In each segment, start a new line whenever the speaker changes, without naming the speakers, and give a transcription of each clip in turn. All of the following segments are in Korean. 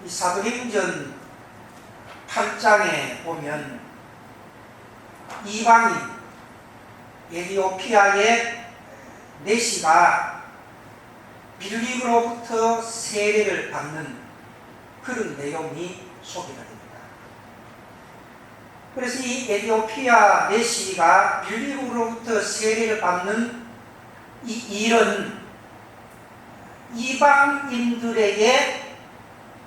이 사도행전 8장에 보면 이방인 에티오피아의 내시가 빌립으로부터 세례를 받는 그런 내용이 소개가 됩니다. 그래서 이 에티오피아 내시가 빌립으로부터 세례를 받는 이 일은 이방인들에게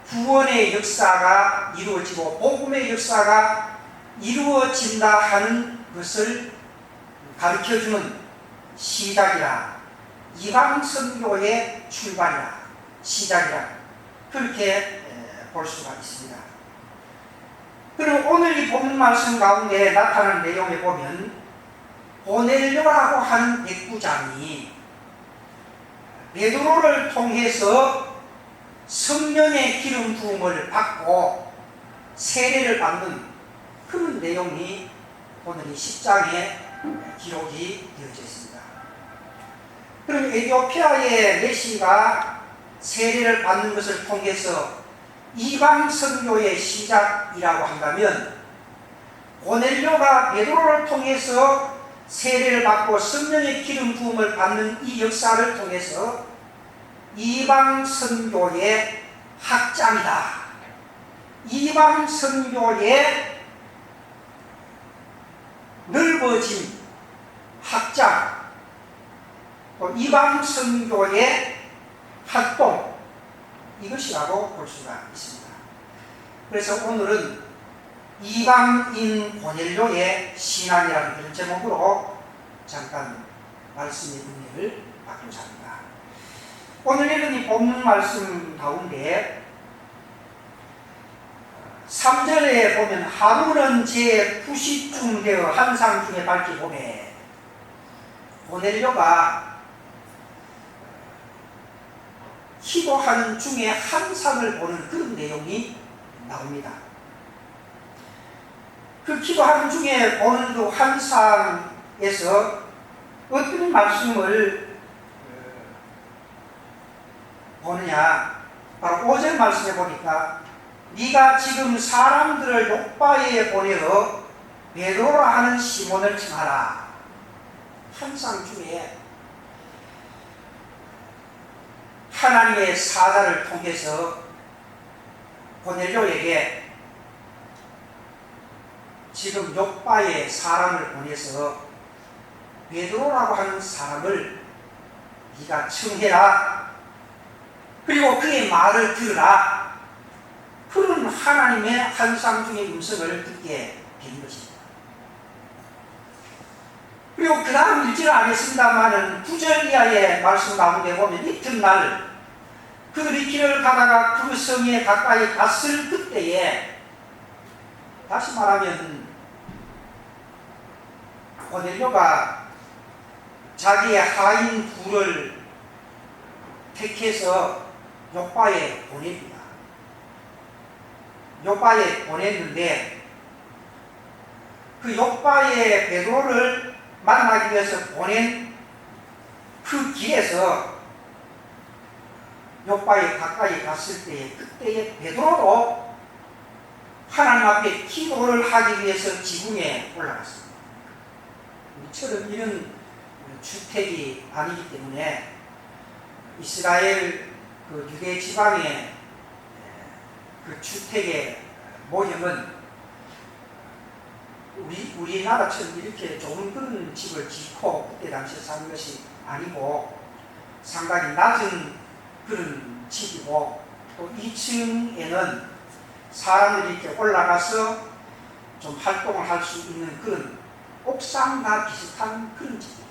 구원의 역사가 이루어지고 복음의 역사가 이루어진다 하는 것을 가르쳐주는 시작이라, 이방 선교의 출발이라, 시작이라, 그렇게 볼 수가 있습니다. 그리고 오늘 이 본문 말씀 가운데 나타나는 내용에 보면 고넬료라고 하는 백부장이 베드로를 통해서 성령의 기름 부음을 받고 세례를 받는 그런 내용이 오늘 이 10장에 기록이 되어져 있습니다. 그럼 에티오피아의 내시가 세례를 받는 것을 통해서 이방 선교의 시작이라고 한다면, 고넬료가 베드로를 통해서 세례를 받고 성령의 기름 부음을 받는 이 역사를 통해서 이방 선교의 확장이다, 이방 선교의 넓어진 확장, 또 이방 선교의 활동, 이것이라고 볼 수가 있습니다. 그래서 오늘은 이방인 고넬료의 신앙이라는 그런 제목으로 잠깐 말씀의 은혜를 받고자 합니다. 오늘 읽은 이 본문 말씀 가운데 3절에 보면 하루는 제 9시쯤 되어 한상 중에 밝히 보매, 고넬료가 기도하는 중에 한상을 보는 그런 내용이 나옵니다. 그 기도하는 중에 보는 그 한상에서 어떤 말씀을 보느냐, 바로 5절 말씀에 보니까 네가 지금 사람들을 욥바에 보내어 베드로라 하는 시몬을 청하라. 한상 중에 하나님의 사자를 통해서 고넬료에게 지금 욥바에 사람을 보내서 베드로라고 하는 사람을 네가 청해라, 그리고 그의 말을 들으라, 그런 하나님의 한상 중의 음성을 듣게 된 것입니다. 그리고 그 다음 1절을 하겠습니다만은 9절 이하의 말씀 가운데 보면 이튿날 그들이 길을 가다가 그 성에 가까이 갔을 그때에, 다시 말하면 고넬료가 자기의 하인 둘을 택해서 욥바에 보냅니다. 욥바에 보냈는데 그 욥바에 베드로를 만나기 위해서 보낸 그 길에서 욥바에 가까이 갔을 때에, 그때에 베드로도 하나님 앞에 기도를 하기 위해서 지붕에 올라갔습니다. 우리처럼 이런 주택이 아니기 때문에 이스라엘 그 유대 지방의 그 주택의 모형은 우리나라처럼 이렇게 좋은 그런 집을 짓고 그때 당시에 사는 것이 아니고 상당히 낮은 그런 집이고, 또 2층에는 사람들이 이렇게 올라가서 좀 활동을 할 수 있는 그런 옥상과 비슷한 그런 집입니다.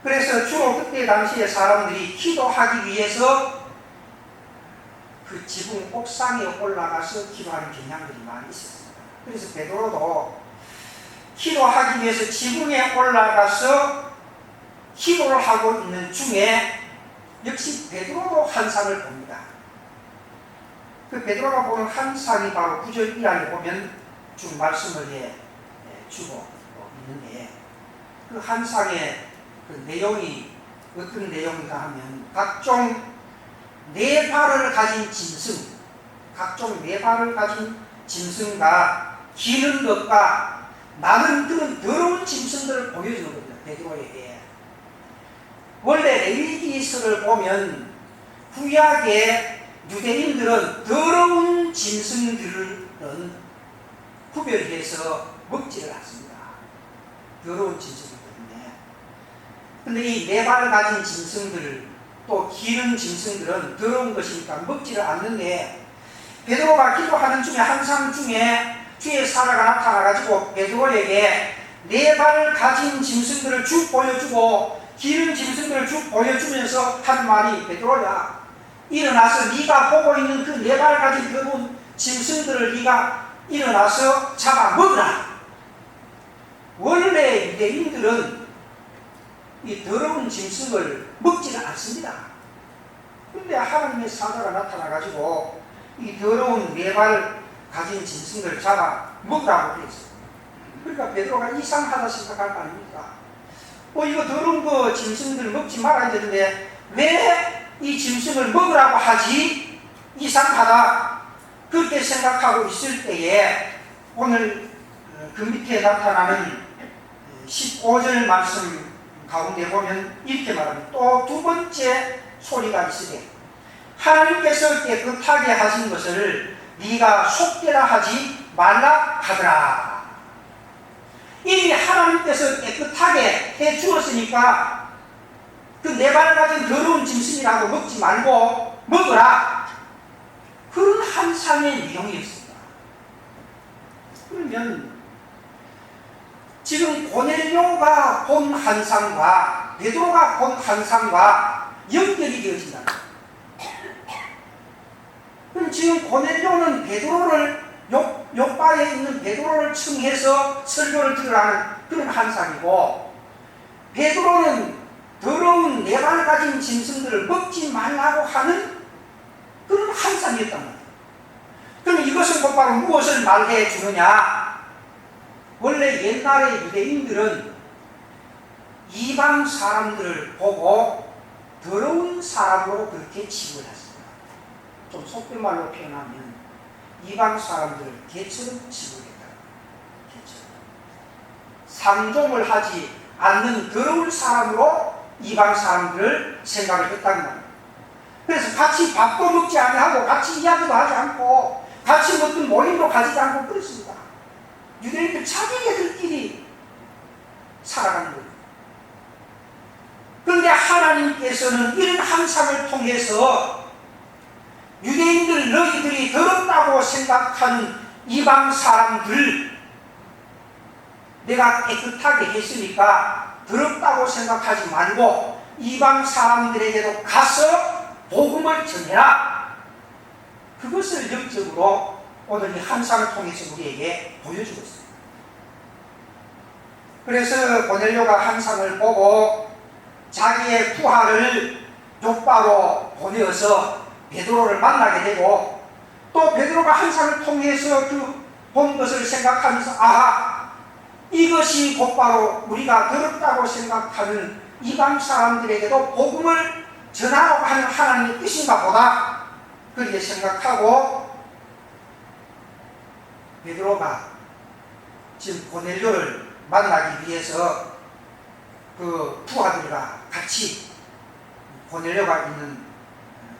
그래서 주로 그때 당시에 사람들이 기도하기 위해서 그 지붕 옥상에 올라가서 기도하는 경향들이 많이 있었습니다. 그래서 베드로도 기도하기 위해서 지붕에 올라가서 기도를 하고 있는 중에 역시 베드로도 한상을 봅니다. 그 베드로가 보는 한상이 바로 9절 이하에 보면 쭉 말씀을 주고 있는데, 그 한상의 그 내용이 어떤 내용인가 하면 각종 네 발을 가진 짐승, 각종 네 발을 가진 짐승과 기는 것과 나는 그런 더러운 짐승들을 보여주는 겁니다. 베드로에게. 원래 레위기서를 보면 구약의 유대인들은 더러운 짐승들은 구별해서 먹지를 않습니다. 더러운 짐승들 때문에. 근데 이 네 발을 가진 짐승들, 또 기는 짐승들은 더러운 것이니까 먹지를 않는데, 베드로가 기도하는 중에 항상 중에 주의 사자가 나타나가지고 베드로에게 네 발을 가진 짐승들을 쭉 보여주고 기는 짐승들을 쭉 보여주면서 한 말이, 베드로야, 일어나서 네가 보고 있는 그 네 발 가진 더러운 짐승들을 네가 일어나서 잡아 먹으라. 원래 유대인들은 이 더러운 짐승을 먹지는 않습니다. 그런데 하나님의 사자가 나타나가지고 이 더러운 네 발 가진 짐승을 잡아 먹으라고 했어요. 그러니까 베드로가 이상하다 생각할 거 아닙니까? 이거 더러운 거 짐승들 먹지 말아야 되는데 왜 이 짐승을 먹으라고 하지? 이상하다. 그렇게 생각하고 있을 때에 오늘 그 밑에 나타나는 15절 말씀 가운데 보면 이렇게 말합니다. 또 두 번째 소리가 있으되 하나님께서 깨끗하게 하신 것을 네가 속되라 하지 말라 하더라. 이미 하나님께서 깨끗하게 해 주었으니까 그 네 발 가진 더러운 짐승이라고 먹지 말고 먹으라. 그런 환상의 내용이었습니다. 그러면 지금 고넬료가 본 환상과 베드로가 본 환상과 연결이 되어진다. 그럼 지금 고넬료는 베드로를 요바에 있는 베드로를 층해서 설교를 들으라는 그런 환상이고, 베드로는 더러운 네 발 가진 짐승들을 먹지 말라고 하는 그런 환상이었단 말이에요. 그럼 이것은 곧바로 무엇을 말해 주느냐? 원래 옛날의 유대인들은 이방 사람들을 보고 더러운 사람으로 그렇게 취급을 했습니다. 좀 속된 말로 표현하면 이방 사람들을 개처럼 취급을 했다. 개처럼. 상종을 하지 않는 더러운 사람으로 이방 사람들을 생각을 했다는 말이에요. 그래서 같이 밥도 먹지 아니하고 같이 이야기도 하지 않고 같이 어떤 모임도 가지지 않고 그랬습니다. 유대인들 자기네들끼리 살아가는 거예요. 그런데 하나님께서는 이런 환상을 통해서 유대인들, 너희들이 더럽다고 생각하는 이방 사람들, 내가 깨끗하게 했으니까 더럽다고 생각하지 말고 이방 사람들에게도 가서 복음을 전해라. 그것을 영적으로 오늘 이 환상을 통해서 우리에게 보여주고 있습니다. 그래서 고넬료가 환상을 보고 자기의 부하를 욥바로 보내어서 베드로를 만나게 되고, 또 베드로가 환상을 통해서 그 본 것을 생각하면서 아하, 이것이 곧바로 우리가 더럽다고 생각하는 이방 사람들에게도 복음을 전하라고 하는 하나님의 뜻인가 보다, 그렇게 생각하고 베드로가 지금 고넬료를 만나기 위해서 그 부하들과 같이 고넬료가 있는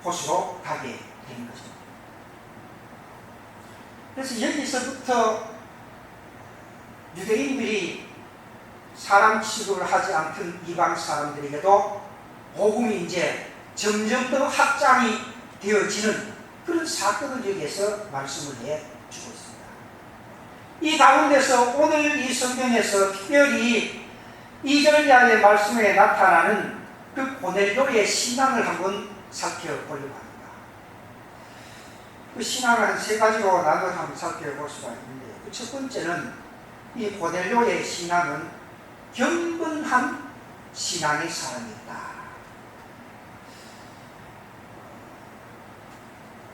곳으로 가게 된 거죠. 그래서 여기서부터 유대인들이 사람 취급을 하지 않던 이방 사람들에게도 복음이 이제 점점 더 확장이 되어지는 그런 사건을 여기에서 말씀을 해주고 있습니다. 이 가운데서 오늘 이 성경에서 특별히 2절 이하의 말씀에 나타나는 그 고넬료의 신앙을 한번 살펴보려고 합니다. 그 신앙을 세 가지로 나눠서 한번 살펴볼 수가 있는데, 그 첫 번째는 이 고넬료의 신앙은 경건한 신앙의 사람이었다.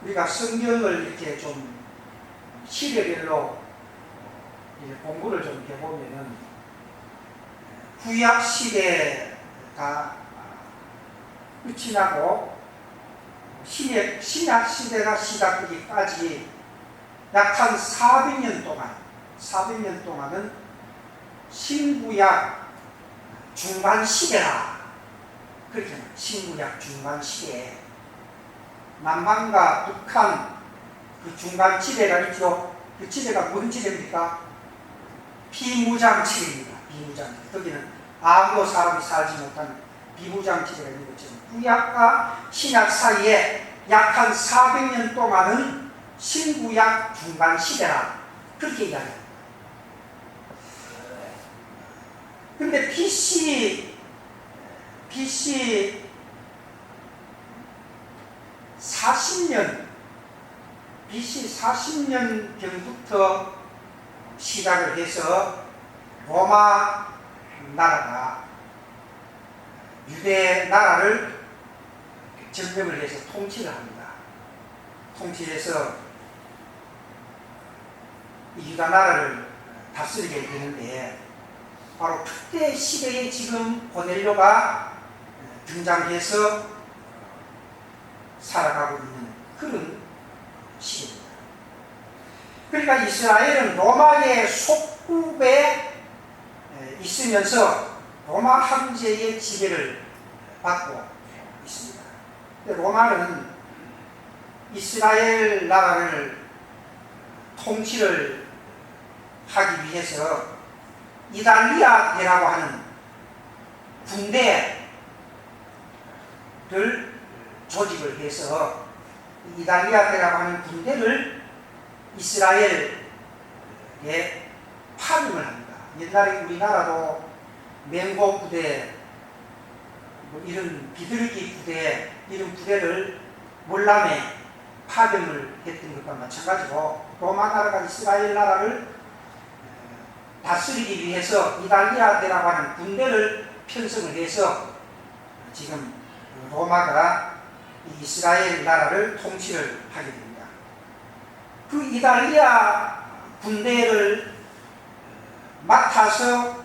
우리가 성경을 이렇게 좀 시대별로 공부를 좀 해보면은 구약 시대가 끝이 나고 신약 시대가 시작되기까지 약 한 400년 동안은 신구약 중간 시대라. 그렇게 말해요. 신구약 중간 시대에 남한과 북한 그 중간 지대가 있죠. 그 지대가 무슨 지대입니까? 비무장지대입니다. 비무장지대. 거기는 아무 사람이 살지 못하는 비무장지대가 있는 것처럼 구약과 신약 사이에 약 한 400년 동안은 신구약 중간 시대라. 그렇게 이야기합니다. 근데 BC 40년경부터 시작을 해서 로마 나라가 유대 나라를 점령을 해서 통치를 합니다. 통치해서 이 유다 나라를 다스리게 되는데 바로 그때 시대에 지금 고넬료가 등장해서 살아가고 있는 그런 시대입니다. 그러니까 이스라엘은 로마의 속국에 있으면서 로마 황제의 지배를 받고 있습니다. 로마는 이스라엘 나라를 통치를 하기 위해서 이달리아 대라고 하는 군대를 조직을 해서 이달리아 대라고 하는 군대를 이스라엘에 파병을 합니다. 옛날에 우리나라도 맹고 부대, 뭐 이런 비둘기 부대, 이런 부대를 월남에 파병을 했던 것과 마찬가지로 로마 나라가 이스라엘 나라를 다스리기 위해서 이달리아 대라고 하는 군대를 편성을 해서 지금 로마가 이스라엘 나라를 통치를 하게 됩니다. 그 이달리아 군대를 맡아서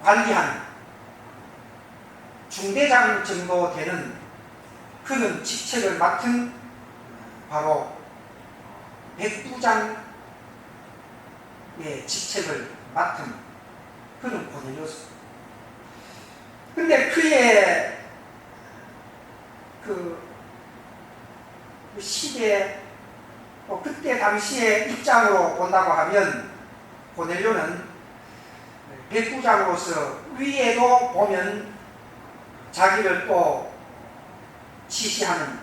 관리한 중대장 정도 되는 그런 직책을 맡은 바로 백부장의 직책을 맡은 그런 고넬료스. 근데 그의 그 시대, 그때 당시의 입장으로 본다고 하면 고넬료는 백부장으로서 위에도 보면 자기를 또 지시하는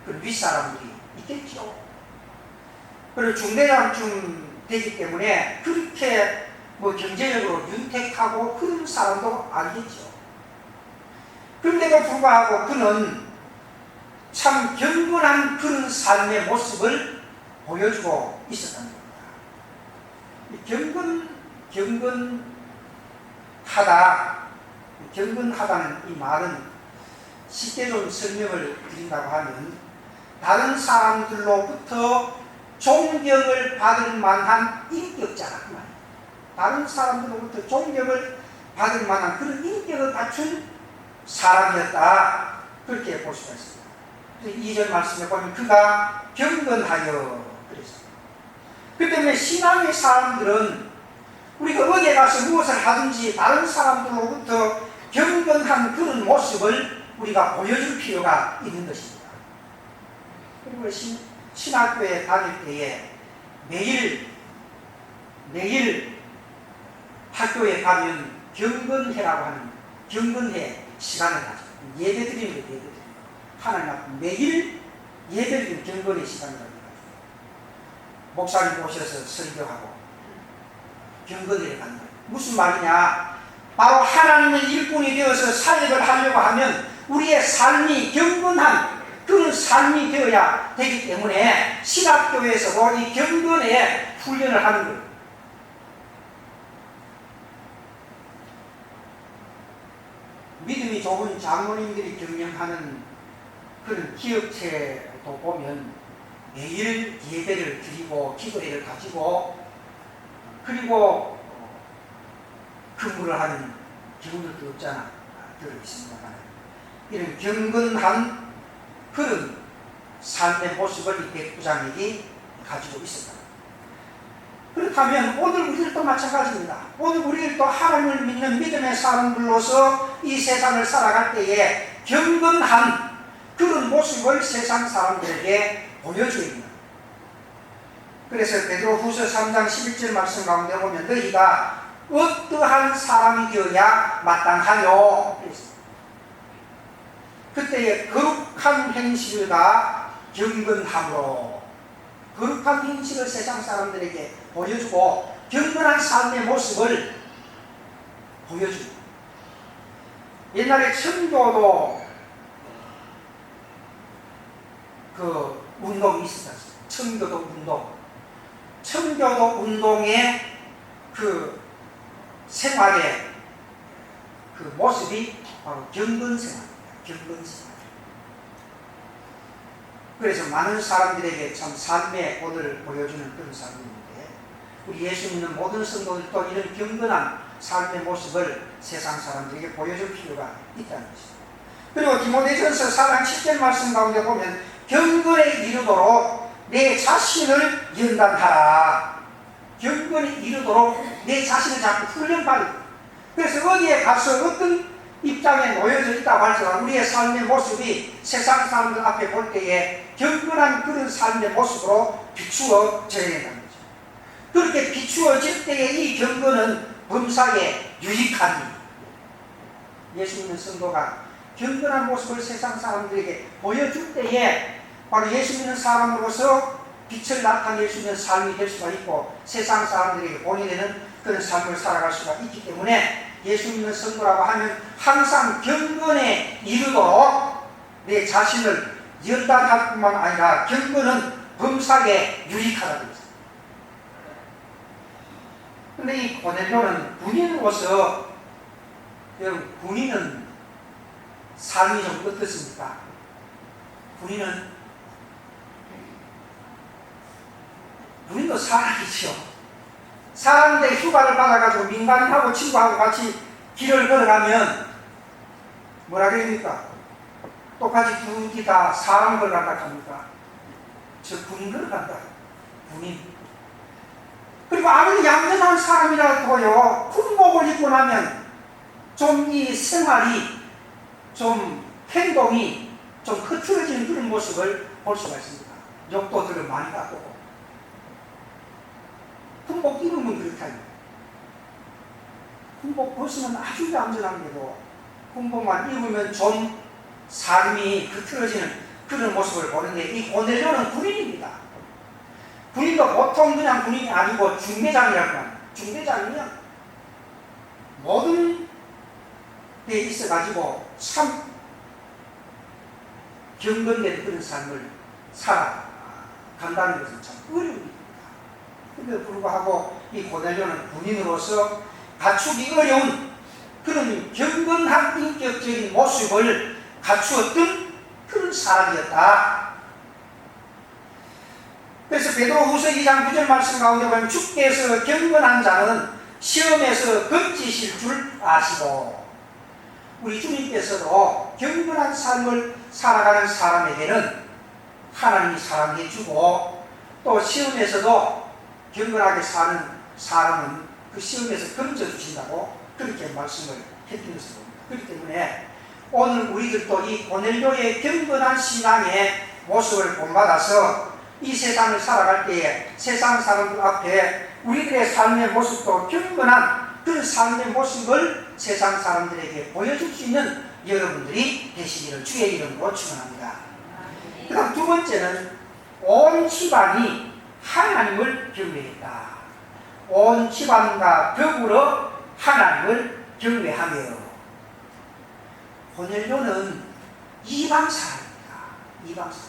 그런 윗사람들이 있겠죠. 그리고 중대장쯤 되기 때문에 그렇게 뭐 경제적으로 윤택하고 그런 사람도 아니겠죠. 그런데도 불구하고 그는 참 경건한 그런 삶의 모습을 보여주고 있었다는 겁니다. 경건하다는 이 말은 쉽게 좀 설명을 드린다고 하면 다른 사람들로부터 존경을 받을 만한 인격자라 그 말이에요. 다른 사람들로부터 존경을 받을 만한 그런 인격을 갖춘 사람이었다. 그렇게 볼 수가 있습니다. 2절 말씀에 보면 그가 경건하여 그랬습니다. 그 때문에 신앙의 사람들은 우리가 어디에 가서 무엇을 하든지 다른 사람들로부터 경건한 그런 모습을 우리가 보여줄 필요가 있는 것입니다. 그리고 신학교에 다닐 때에 매일 학교에 가면 경건회라고 하는 경건회 시간을 가져요. 예배드리는 거 예배드리는 거. 하나님 앞에 매일 예배드리는 경건회 시간을 가져요. 목사님 오셔서 설교하고 경건회를 가는 거예요. 무슨 말이냐? 바로 하나님의 일꾼이 되어서 사역을 하려고 하면 우리의 삶이 경건한 그런 삶이 되어야 되기 때문에 신학교에서도 이 경건에 훈련을 하는 거예요. 믿음이 좋은 장로님들이 경영하는 그런 기업체도 보면 매일 예배를 드리고 기도회를 가지고 그리고 근무를 하는 경우들도 없잖아. 들어있습니다만 이런 경건한 그런 삶의 모습을 이 백부장에게 가지고 있었다. 그렇다면 오늘 우리들도 마찬가지입니다. 오늘 우리들도 하나님을 믿는 믿음의 사람들로서 이 세상을 살아갈 때에 경건한 그런 모습을 세상 사람들에게 보여줘야 합니다. 그래서 베드로후서 3장 11절 말씀 가운데 보면 너희가 어떠한 사람이 되어야 마땅하뇨? 그때의 거룩한 행실과 경건함으로 거룩한 행실을 세상 사람들에게 보여주고 경건한 삶의 모습을 보여줍니다. 옛날에 청교도 그 운동이 있었어요. 청교도 운동. 청교도 운동의 그 생활의 그 모습이 바로 경건생활입니다. 경건생활. 그래서 많은 사람들에게 참 삶의 본을 보여주는 그런 사람인데 우리 예수 믿는 모든 성도들도 이런 경건한 삶의 모습을 세상 사람들에게 보여줄 필요가 있다는 것입니다. 그리고 디모데전서 4장 10절 말씀 가운데 보면 경건에 이르도록 내 자신을 연단하라. 경건에 이르도록 내 자신을 자꾸 훈련받을. 그래서 어디에 가서 어떤 입장에 놓여져 있다고 할지라도 우리의 삶의 모습이 세상 사람들 앞에 볼 때에 경건한 그런 삶의 모습으로 비추어져야 된다는 거죠. 그렇게 비추어질 때에 이 경건은 범사에 유익하니 예수 믿는 성도가 경건한 모습을 세상 사람들에게 보여줄 때에 바로 예수 믿는 사람으로서 빛을 나타낼 수 있는 삶이 될 수가 있고 세상 사람들에게 본이 되는 그런 삶을 살아갈 수가 있기 때문에 예수 믿는 성도라고 하면 항상 경건에 이르도록 내 자신을 연단할 뿐만 아니라 경건은 범사에 유익하다는 것입니다. 그런데 이 고넬료는 군인으로서 여러분 군인은 삶이 좀 어떻습니까? 군인도 사람이죠. 사람들 휴가를 받아가지고 민간인하고 친구하고 같이 길을 걸어가면 뭐라 그럽니까? 똑같이 둘이 다 사람 걸어간다 합니까? 저 군인 걸어간다. 군인. 그리고 아무리 얌전한 사람이라도요, 군복을 입고 나면 좀 이 생활이 좀 행동이 좀 흐트러지는 그런 모습을 볼 수가 있습니다. 욕도 들어 많이 갖고 군복 입으면 그렇다니. 군복 벗으면 아주 얌전한데도 군복만 입으면 좀 삶이 흐트러지는 그런 모습을 보는데 이 고넬료는 군인입니다. 군인도 보통 그냥 군인이 아니고 중대장이라고 합니다. 중대장이면 모든 데 있어가지고 참 경건된 그런 삶을 살아간다는 것은 참 어려운 일입니다. 그런데 불구하고 이 고넬료는 군인으로서 갖추기 어려운 그런 경건한 인격적인 모습을 갖추었던 그런 사람이었다. 그래서 베드로후서 2장 9절 말씀 가운데 보면 주께서 경건한 자는 시험에서 건지실 줄 아시고 우리 주님께서도 경건한 삶을 살아가는 사람에게는 하나님이 사랑해 주고 또 시험에서도 경건하게 사는 사람은 그 시험에서 건져주신다고 그렇게 말씀을 했던 것을 봅니다. 그렇기 때문에 오늘 우리들도 이 고넬료의 경건한 신앙의 모습을 본받아서 이 세상을 살아갈 때에 세상 사람들 앞에 우리들의 삶의 모습도 경건한 그 삶의 모습을 세상 사람들에게 보여줄 수 있는 여러분들이 되시기를 주의 이름으로 축원합니다. 그 다음 두 번째는 온 집안이 하나님을 경외했다. 온 집안과 더불어 하나님을 경외하며. 고넬료는 이방 사람입니다. 이방 사람.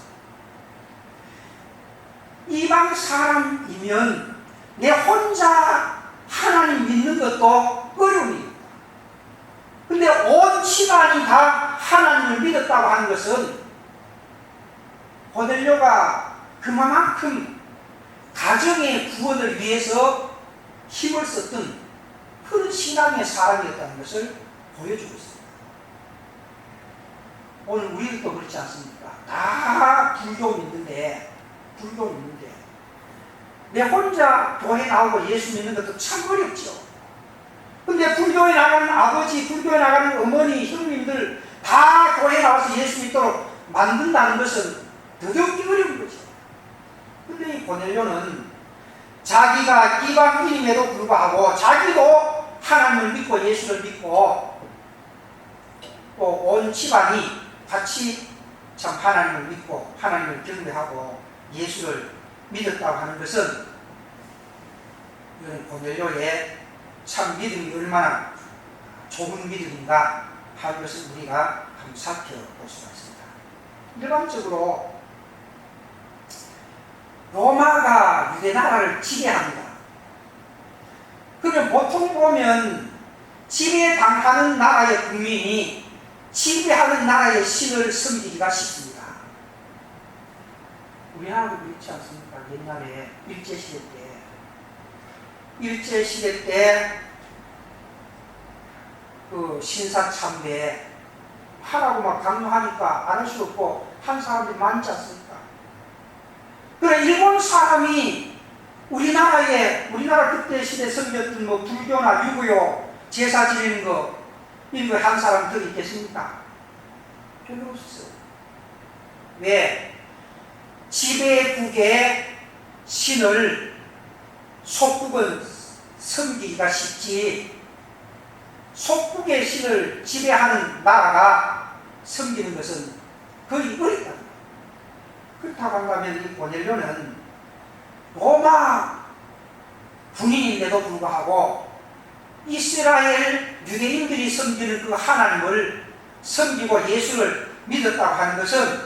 이방 사람이면 내 혼자 하나님 믿는 것도 어려움입니다. 근데 온 집안이 다 하나님을 믿었다고 하는 것은 고넬료가 그만큼 가정의 구원을 위해서 힘을 썼던 그런 신앙의 사람이었다는 것을 보여주고 있습니다. 오늘 우리도 그렇지 않습니까? 다 불교 믿는데 내 혼자 교회 나오고 예수 믿는 것도 참 어렵죠. 근데 불교에 나가는 아버지, 불교에 나가는 어머니, 형님들 다 교회 나와서 예수 믿도록 만든다는 것은 더더욱이 어려운 거죠. 근데 이 고넬료는 자기가 이방인임에도 불구하고 자기도 하나님을 믿고 예수를 믿고 또 온 집안이 같이 참 하나님을 믿고 하나님을 경배하고 예수를 믿었다고 하는 것은 이런 고넬료의 참 믿음이 얼마나 좋은 믿음인가 하는 것을 우리가 한번 살펴볼 수가 있습니다. 일반적으로 로마가 유대 나라를 지배합니다. 그러면 보통 보면 지배당하는 나라의 국민이 지배하는 나라의 신을 섬기기가 쉽습니다. 우리나라도 그렇지 않습니까? 옛날에 일제시대 때 그 신사참배 하라고 막 강요하니까 안 할 수 없고 한 사람들이 많지 않습니까? 그래 일본 사람이 우리나라 그때 시대에 섬겼던 뭐 불교나 유교요 제사 지내는 거 이런 거 한 사람 더 있겠습니까? 별로 없어요. 왜? 지배국의 신을 속국은 섬기기가 쉽지 속국의 신을 지배하는 나라가 섬기는 것은 거의 어렵다. 그렇다고 한다면 이 고넬료는 로마 군인인데도 불구하고 이스라엘 유대인들이 섬기는 그 하나님을 섬기고 예수를 믿었다고 하는 것은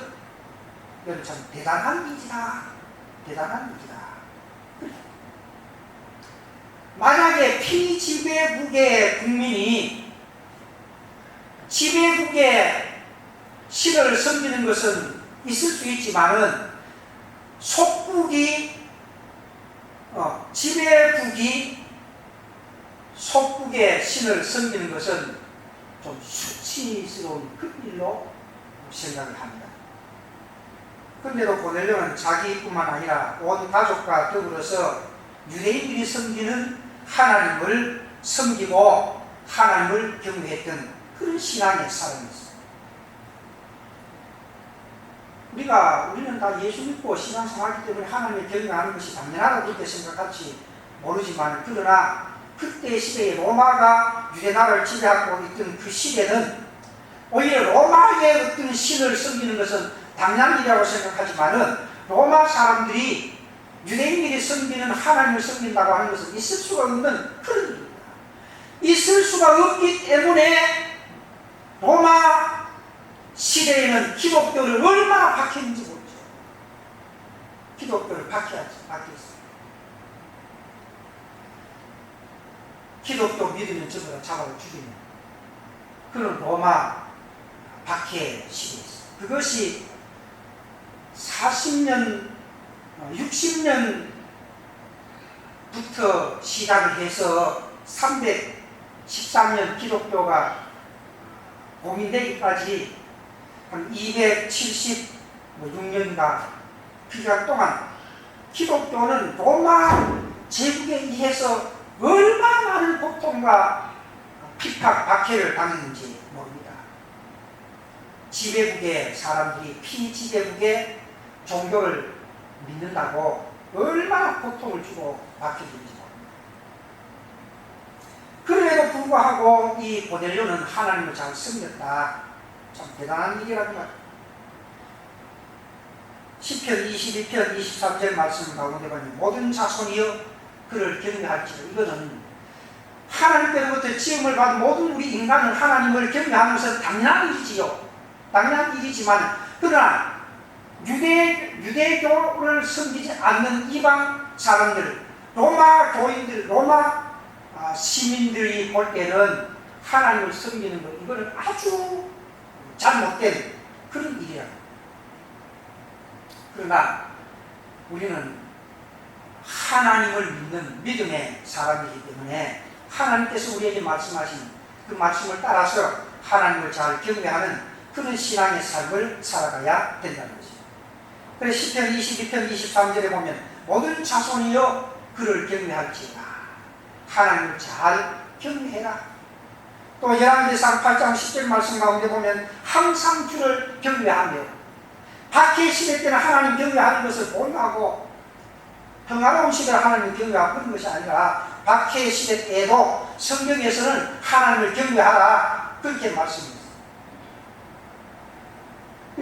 이건 참 대단한 일이다. 만약에 피지배국의 국민이 지배국의 신을 섬기는 것은 있을 수 있지만은 지배국이 속국의 신을 섬기는 것은 좀 수치스러운 그 일로 생각을 합니다. 그런데도 고넬료는 자기뿐만 아니라 온 가족과 더불어서 유대인들이 섬기는 하나님을 섬기고 하나님을 경외했던 그런 신앙의 사람이었습니다. 우리는 다 예수 믿고 신앙생활하기 때문에 하나님을 경외하는 것이 당연하다고 그렇게 생각할지 모르지만 그러나 그때 시대에 로마가 유대나라를 지배하고 있던 그 시대는 오히려 로마의 어떤 신을 섬기는 것은 당연한 일이라고 생각하지만은 로마 사람들이 유대인들이 섬기는 하나님을 섬긴다고 하는 것은 있을 수가 없는 그런 일입니다. 있을 수가 없기 때문에 로마 시대에는 기독교를 얼마나 박해했는지 모르죠. 기독교를 박해했어요. 기독교 믿으면 전부 다 잡아서 죽이는 그런 로마 박해 시대였어요. 그것이 40년, 60년부터 시작을 해서 313년 기독교가 봉인되기까지 한 276년가 기간 동안 기독교는 로마 제국에 의해서 얼마나 많은 고통과 핍박, 박해를 당했는지 모릅니다. 지배국의 사람들이 피지배국의 종교를 믿는다고 얼마나 고통을 주고 박해주는지 모릅니다. 그럼에도 불구하고 이 고넬료는 하나님을 잘 섬겼다. 참 대단한 일이라는 말. 시편 22편 23절 말씀 가운데 보면 모든 자손이여 그를 경외할지라. 이거는 하나님께로부터 지음을 받은 모든 우리 인간은 하나님을 경외하는 것은 당연한 일이지요. 당연한 일이지만 그러나 유대교를 섬기지 않는 이방 사람들, 로마 교인들, 로마 시민들이 볼 때는 하나님을 섬기는 것, 이거는 아주 잘못된 그런 일이야. 그러나 우리는 하나님을 믿는 믿음의 사람이기 때문에 하나님께서 우리에게 말씀하신 그 말씀을 따라서 하나님을 잘 경외하는 그런 신앙의 삶을 살아가야 된다는 거죠. 그래서 시편 22편 23절에 보면 모든 자손이여 그를 경외할지어다. 하나님을 잘 경외해라. 또 열왕기상 8장 10절 말씀 가운데 보면 항상 주를 경외하며, 박해 시대 때는 하나님 경외하는 것을 보유하고 평화로운 시대에 하나님 경외하고 그런 것이 아니라 박해 시대 때에도 성경에서는 하나님을 경외하라 그렇게 말씀합니다.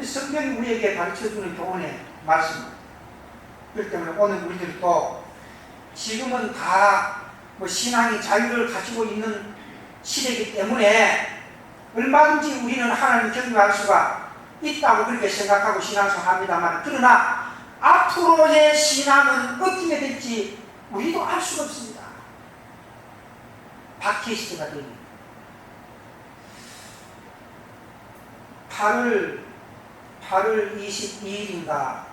성경이 우리에게 가르쳐주는 교훈의 말씀입니다. 그렇기 때문에 오늘 우리들도 지금은 다 신앙의 자유를 가지고 있는 시대이기 때문에 얼마든지 우리는 하나님 경외할 수가 있다고 그렇게 생각하고 신앙생활합니다만, 그러나 앞으로의 신앙은 어떻게 될지 우리도 알 수가 없습니다. 박해 시대가 됩니다. 8월 22일인가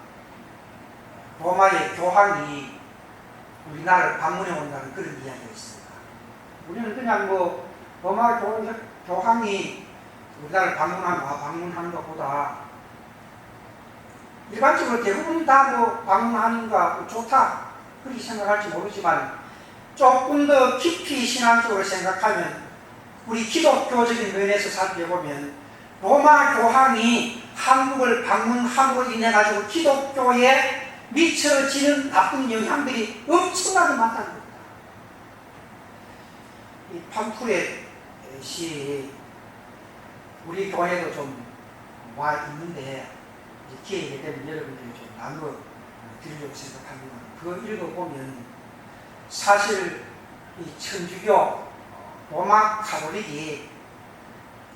로마의 교황이 우리나라를 방문해 온다는 그런 이야기가 있습니다. 우리는 그냥 로마 교황이 우리나라를 방문하는 것보다 일반적으로 대부분 다 방문하는가 좋다 그렇게 생각할지 모르지만, 조금 더 깊이 신앙적으로 생각하면 우리 기독교적인 면에서 살펴보면 로마 교황이 한국을 방문함으로 인해 가지고 기독교에 미쳐지는 나쁜 영향들이 엄청나게 많다는 겁니다. 이 팜프렛이 우리 교회도 좀 와 있는데 기회가 되면 여러분들이 좀 나누어 드리려고 생각합니다. 그거 읽어보면 사실 이 천주교 로마 가톨릭이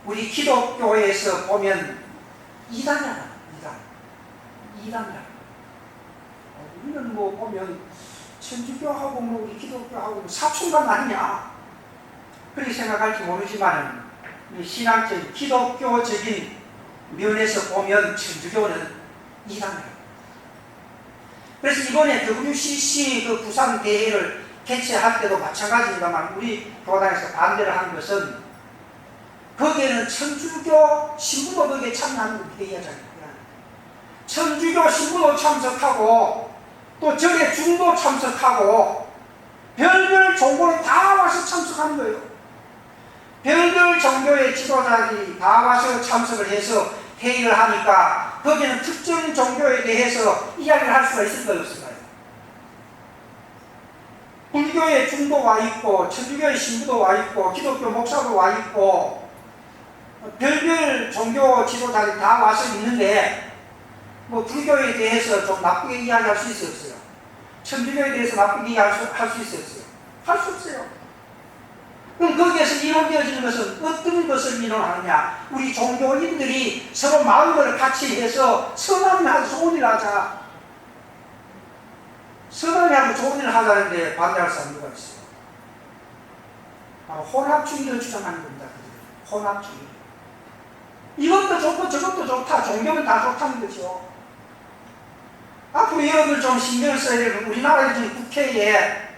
우리 기독교에서 보면 이단이야. 우리는 보면 천주교하고 우리 기독교하고 사촌간 아니냐 그렇게 생각할지 모르지만, 신앙적인 기독교적인 면에서 보면 천주교는 이단이에요. 그래서 이번에 WCC 그 부산 대회를 개최할 때도 마찬가지입니다만, 우리 교단에서 반대를 한 것은 거기에는 천주교 신부도 거기에 참여하는 걸 회의하잖아요. 천주교 신부도 참석하고 또 절에 중도 참석하고 별별 종교는 다 와서 참석하는 거예요. 별별 종교의 지도자들이 다 와서 참석을 해서 회의를 하니까 거기는 특정 종교에 대해서 이야기를 할 수가 있을 거였을까요? 불교의 중도 와 있고 천주교의 신부도 와 있고 기독교 목사도 와 있고 별별 종교 지도자들이 다 와서 있는데 불교에 대해서 좀 나쁘게 이야기할 수 있었어요. 천주교에 대해서 나쁘게 이야기할 수 있었어요. 할 수 없어요. 그럼 거기에서 이론되어지는 것은 어떤 것을 이론하느냐? 우리 종교인들이 서로 마음을 같이 해서 선함하고 좋은 일을 하자. 선함하고 좋은 일을 하자는데 반대할 사람 누가 있어요? 혼합주의를 주장하는 겁니다. 혼합주의. 이것도 좋고 저것도 좋다. 종교는 다 좋다는 거죠. 앞으로 여러분들 좀 신경을 써야 되고, 우리나라의 지금 국회에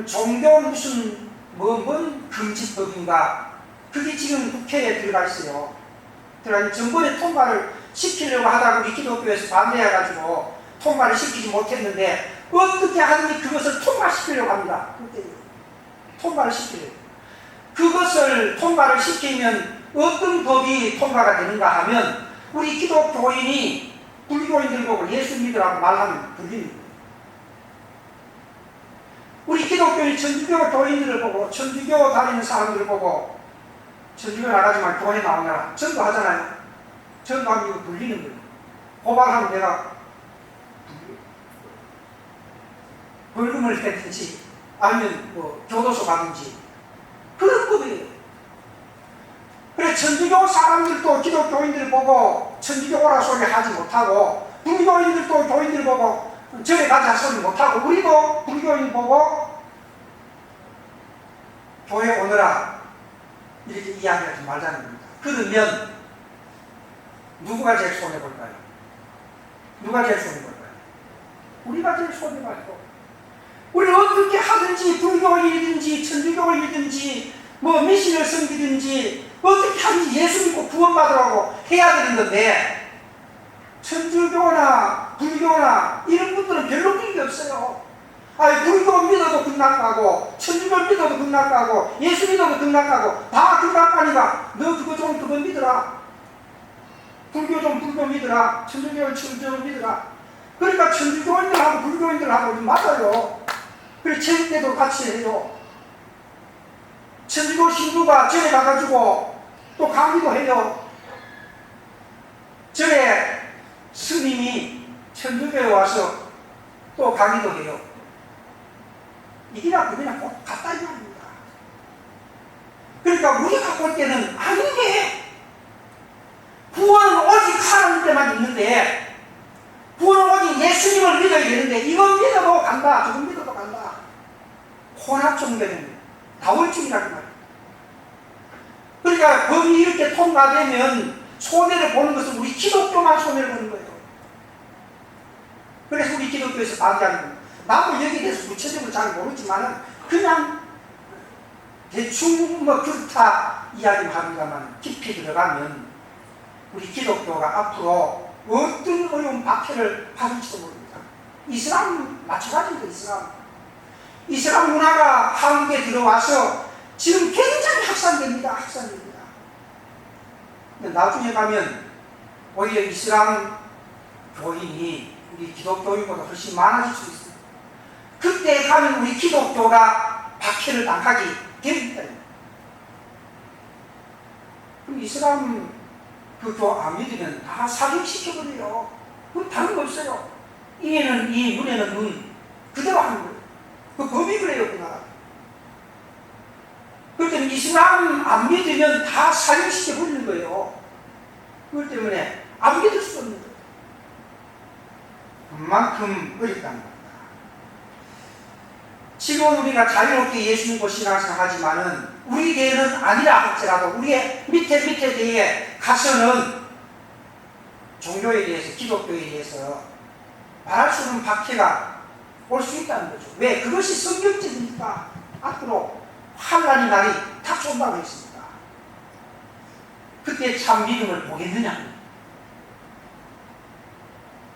종교 무슨 뭔 금지법인가 그게 지금 국회에 들어가 있어요. 들어가 정부에 통과를 시키려고 하다가 우리 기독교에서 반대해가지고 통과를 시키지 못했는데 어떻게 하든지 그것을 통과시키려고 합니다. 통과를 시키려고. 그것을 통과를 시키면 어떤 법이 통과가 되는가 하면 우리 기독교인이 불교인들 보고 예수 믿으라고 말하면 불리는 거예요. 우리 기독교인 천주교 교인들을 보고 천주교 다니는 사람들을 보고 천주교 나가지만 교회 나오느라 전도하잖아요. 전도하면 이거 불리는 거예요. 고발하면 내가 벌금을 내든지 아니면 교도소 가든지 그런 법이에요. 그래 천주교 사람들도 기독교인들을 보고 천주교 오라 소리 하지 못하고 불교인들도 교인들 보고 절에 가자 소리 못하고 우리도 불교인 보고 교회 오너라 이렇게 이야기하지 말자는 겁니다. 그러면 누가 제일 손해볼까요? 누가 제일 손해볼까요? 우리가 제일 손해봐요. 우리는 어떻게 하든지 불교인이든지 천주교인이든지 미신을 섬기든지 어떻게 하든지 예수 믿고 구원받으라고 해야 되는 건데, 천주교나 불교나 이런 분들은 별로 그런 게 없어요. 아니, 불교 믿어도 극락가고, 천주교 믿어도 극락가고, 예수 믿어도 극락가고, 다 극락가니까 너 그거 좀 그거 믿어라. 불교 좀 불교 믿어라. 천주교 천주교 믿어라. 그러니까 천주교인들하고 불교인들하고 좀 맞아요. 그래서 체육 때도 같이 해요. 천주교 신부가 절에 가가지고 또 강의도 해요. 절에 스님이 천주교에 와서 또 강의도 해요. 이게나 그게나 꼭 같다 이 말입니다. 그러니까 우리가 볼 때는 아닌 게, 구원은 오직 하나님 때만 있는데, 구원은 오직 예수님을 믿어야 되는데, 이건 믿어도 간다, 저건 믿어도 간다. 혼합 종교는 다월증이라는 말이에요. 그러니까 법이 이렇게 통과되면 손해를 보는 것은 우리 기독교만 손해를 보는 거예요. 그래서 우리 기독교에서 반대하는 거예요. 나도 여기에 대해서 구체적으로 잘 모르지만 그냥 대충 뭐 그렇다 이야기를 합니다만, 깊이 들어가면 우리 기독교가 앞으로 어떤 어려운 박해를 받을지도 모릅니다. 이슬람 마찬가지입니다. 이슬람 문화가 한국에 들어와서 지금 굉장히 확산됩니다. 나중에 가면 오히려 이슬람 교인이 우리 기독교인보다 훨씬 많아질 수 있습니다. 그때 가면 우리 기독교가 박해를 당하게 됩니다. 그럼 이슬람 그 교 안 믿으면 다 사격시켜버려요. 그건 다른 거 없어요. 이에는 이, 눈에는 눈, 그대로 하는 거예요. 그 법이 그래요, 그 나라. 그럴 때는 이슬람 안 믿으면 다 사격시켜버리는 거예요. 그것 때문에 안 믿을 수 없는 거예요. 그만큼 어렵다는 겁니다. 지금 우리가 자유롭게 예수 믿고 신앙생활하지만은 우리 대회는 아니라 할지라도 우리의 밑에 대회에 가서는 종교에 대해서, 기독교에 대해서 말할 수 없는 박해가 올 수 있다는 거죠. 왜? 그것이 성경적이니까. 앞으로 환란의 날이 닥쳐온다고 했습니다. 그때 참 믿음을 보겠느냐.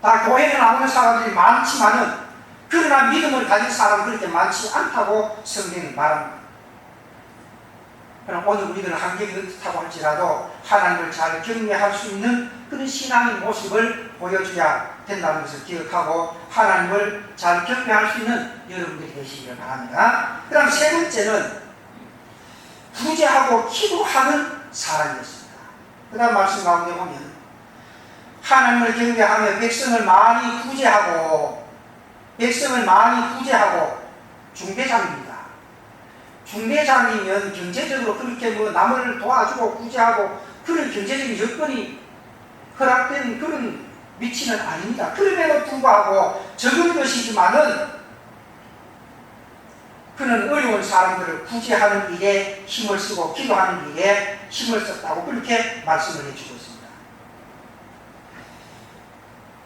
다 교회에 나오는 사람들이 많지만은, 그러나 믿음을 가진 사람은 그렇게 많지 않다고 성경은 말합니다. 그럼 오늘 우리들은 환경이 어떻다고 할지라도 하나님을 잘 경외할 수 있는 그런 신앙의 모습을 보여줘야 된다는 것을 기억하고, 하나님을 잘 경외할 수 있는 여러분들이 되시기를 바랍니다. 그 다음 세 번째는 구제하고 기도하는 사람이었습니다. 그 다음 말씀 가운데 보면 하나님을 경외하며 백성을 많이 구제하고 중대장입니다. 중대장이면 경제적으로 그렇게 뭐 남을 도와주고 구제하고 그런 경제적인 여건이 허락된 그런 위치는 아닙니다. 그럼에도 불구하고 적은 것이지만은 그는 어려운 사람들을 구제하는 일에 힘을 쓰고 기도하는 일에 힘을 썼다고 그렇게 말씀을 해주고 있습니다.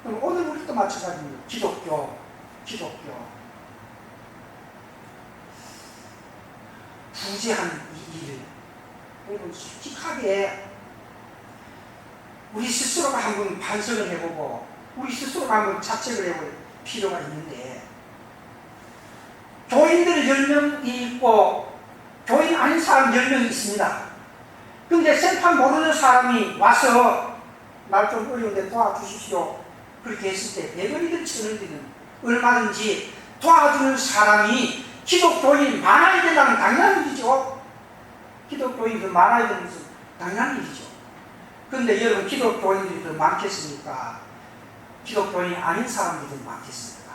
그럼 오늘 우리도 마찬가지입니다. 기독교 구제하는 이 일, 여러분 솔직하게 우리 스스로가 한번 반성을 해보고 우리 스스로가 한번 자책을 해볼 필요가 있는데, 교인들 10명이 있고 교인 아닌 사람 10명이 있습니다. 근데 생판 모르는 사람이 와서 날 좀 어려운데 도와주십시오 그렇게 했을 때 내버리든 천을리든 얼마든지 도와주는 사람이 기독교인이 많아야 된다는 당연한 일이죠. 기독교인이 더 많아야 되는 것은 당연한 일이죠. 그런데 여러분, 기독교인들이 더 많겠습니까? 기독교인이 아닌 사람들이 더 많겠습니까?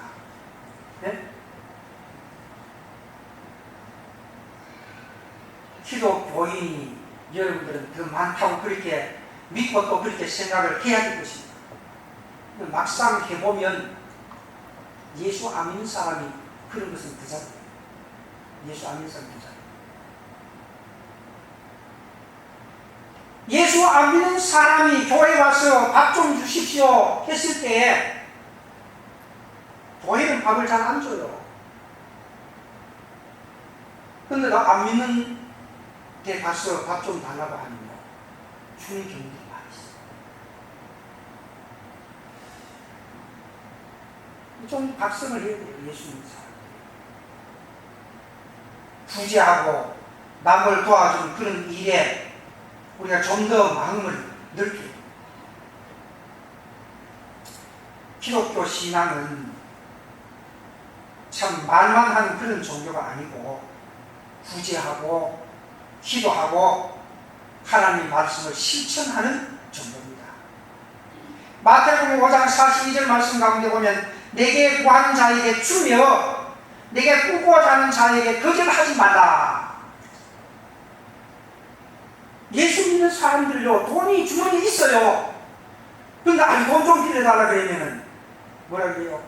네? 기독교인이 여러분들은 더 많다고 그렇게 믿고 또 그렇게 생각을 해야 될 것입니다. 막상 해보면 예수 안 믿는 사람이 그런 것은 그 자리예요. 예수 안 믿는 사람이 그 자리예요. 예수 안 믿는 사람이 교회 와서 밥 좀 주십시오 했을 때 교회는 밥을 잘 안 줘요. 그런데 나 안 믿는 데 가서 밥 좀 달라고 하면 주는 경우들이 많이 있어요. 좀 각성을 해야 돼요. 예수 믿는 사람들. 부재하고 남을 도와주는 그런 일에 우리가 좀 더 마음을 넓게. 기독교 신앙은 참 말만 하는 그런 종교가 아니고 구제하고 기도하고 하나님의 말씀을 실천하는 종교입니다. 마태복음 5장 42절 말씀 가운데 보면 내게 구하는 자에게 주며 내게 꾸고자 하는 자에게 거절하지 말라. 예수 믿는 사람들요, 돈이 주머니에 있어요. 근데 돈 좀 빌려달라 그러면은 뭐라 그래요?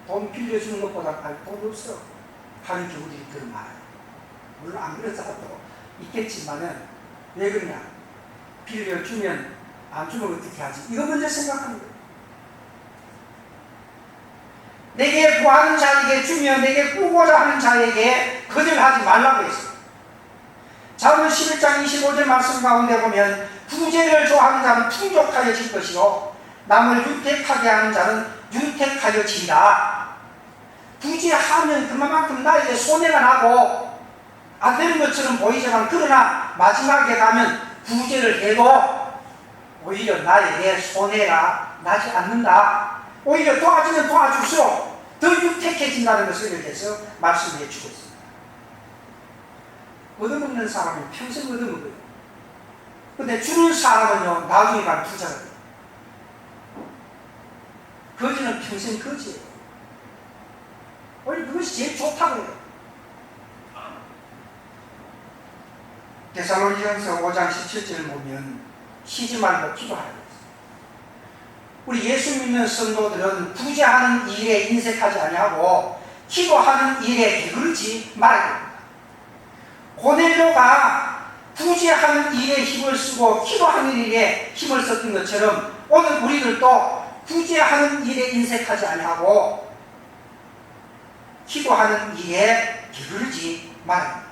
돈 빌려주는 것보다 돈 없어 하는 경우들이 더 많아요. 물론 안 그런 사람도 있겠지만은 왜 그러냐? 빌려주면 안 주면 어떻게 하지? 이거 먼저 생각하는 거예요. 내게 구하는 자에게 주며 내게 꾸고자 하는 자에게 거절하지 말라고 했어요. 잠언 11장 25절 말씀 가운데 보면 부재를 좋아하는 자는 풍족하여질 것이요 남을 유택하게 하는 자는 유택하여지리라. 부재하면 그만큼 나에게 손해가 나고 안 되는 것처럼 보이지만 그러나 마지막에 가면 부재를 해도 오히려 나에게 손해가 나지 않는다. 오히려 도와주면 도와줄수록 더 유택해진다는 것을 여기서 말씀해 주고 있습니다. 얻어먹는 사람은 평생 얻어먹어요. 근데 주는 사람은요, 나중에 가면 부자가 돼요. 거지는 평생 거지예요. 원래 그것이 제일 좋다고 해요. 데살로니가서 5장 17절을 보면 쉬지 말고 기도하라고 했어요. 우리 예수 믿는 성도들은 부재하는 일에 인색하지 아니하고 기도하는 일에 게으르지 말아야 됩니다. 고넬료가 부재하는 일에 힘을 쓰고 기도하는 일에 힘을 썼던 것처럼 오늘 우리들도 부재하는 일에 인색하지 아니하고 기도하는 일에 게으르지 말아야 됩니다.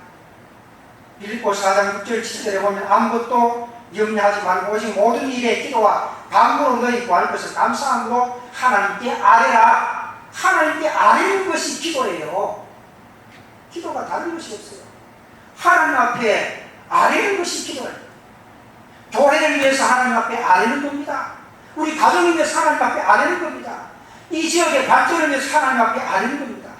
빌립보 4장 6절 7절에 보면 아무것도 염려하지 말고 오직 모든 일에 기도와 간구로 너희 구할 것을 감사함으로 하나님께 아뢰라. 하나님께 아뢰는 것이 기도예요. 기도가 다른 것이 없어요. 하나님 앞에 아뢰는 것이 기도예요. 교회를 위해서 하나님 앞에 아뢰는 겁니다. 우리 가정을 위해서 하나님 앞에 아뢰는 겁니다. 이 지역의 발전을 위해서 하나님 앞에 아뢰는 겁니다.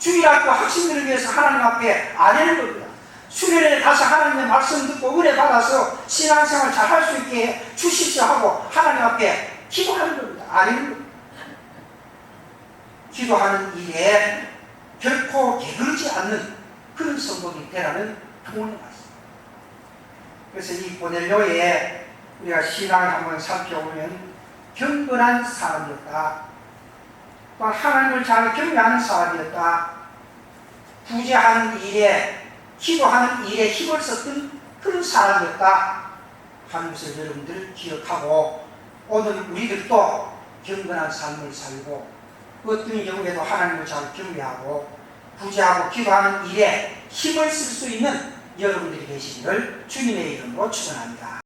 주일학교 학생들을 위해서 하나님 앞에 아뢰는 겁니다. 수련회에 가서 하나님의 말씀 듣고 은혜 받아서 신앙생활 잘 할 수 있게 주십시오 하고 하나님 앞에 기도하는 겁니다. 아뢰는 겁니다. 기도하는 일에 결코 게으르지 않는 그런 성도들이 되라는 교훈을 받습니다. 그래서 이 고넬료의 우리가 신앙을 한번 살펴보면 경건한 사람이었다. 또 하나님을 잘 경외하는 사람이었다. 부재하는 일에 기도하는 일에 힘을 썼던 그런 사람이었다 하는 것을 여러분들 기억하고 오늘 우리들도 경건한 삶을 살고 어떤 경우에도 하나님을 잘 경외하고 부재하고 기도하는 일에 힘을 쓸 수 있는 여러분들이 되시기를 주님의 이름으로 축원합니다.